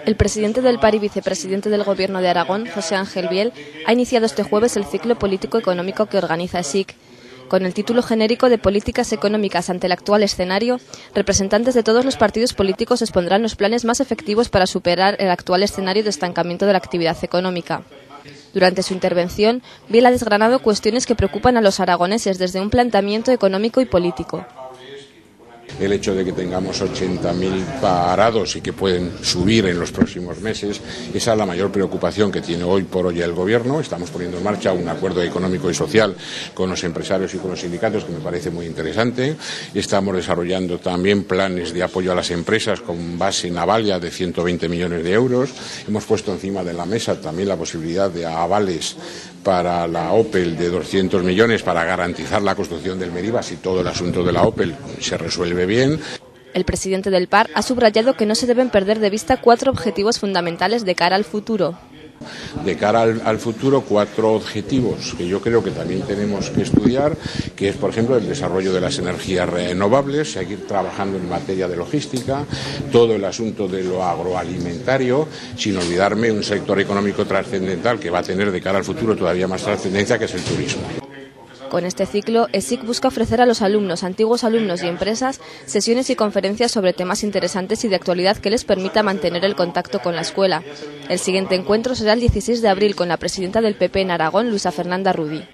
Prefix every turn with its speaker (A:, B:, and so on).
A: El presidente del PAR y vicepresidente del Gobierno de Aragón, José Ángel Biel, ha iniciado este jueves el ciclo político-económico que organiza ESIC. Con el título genérico de Políticas Económicas ante el actual escenario, representantes de todos los partidos políticos expondrán los planes más efectivos para superar el actual escenario de estancamiento de la actividad económica. Durante su intervención, Biel ha desgranado cuestiones que preocupan a los aragoneses desde un planteamiento económico y político.
B: El hecho de que tengamos 80.000 parados y que pueden subir en los próximos meses, esa es la mayor preocupación que tiene hoy por hoy el Gobierno. Estamos poniendo en marcha un acuerdo económico y social con los empresarios y con los sindicatos que me parece muy interesante. Estamos desarrollando también planes de apoyo a las empresas con base en Avalia de 120 millones de euros. Hemos puesto encima de la mesa también la posibilidad de avales para la Opel de 200 millones para garantizar la construcción del Merivas y todo el asunto de la Opel se resuelve bien.
A: El presidente del PAR ha subrayado que no se deben perder de vista 4 objetivos fundamentales de cara al futuro.
B: De cara al futuro, 4 objetivos que yo creo que también tenemos que estudiar, que es, por ejemplo, el desarrollo de las energías renovables, seguir trabajando en materia de logística, todo el asunto de lo agroalimentario, sin olvidarme un sector económico trascendental que va a tener de cara al futuro todavía más trascendencia, que es el turismo.
A: Con este ciclo, ESIC busca ofrecer a los alumnos, antiguos alumnos y empresas sesiones y conferencias sobre temas interesantes y de actualidad que les permita mantener el contacto con la escuela. El siguiente encuentro será el 16 de abril con la presidenta del PP en Aragón, Luisa Fernanda Rudí.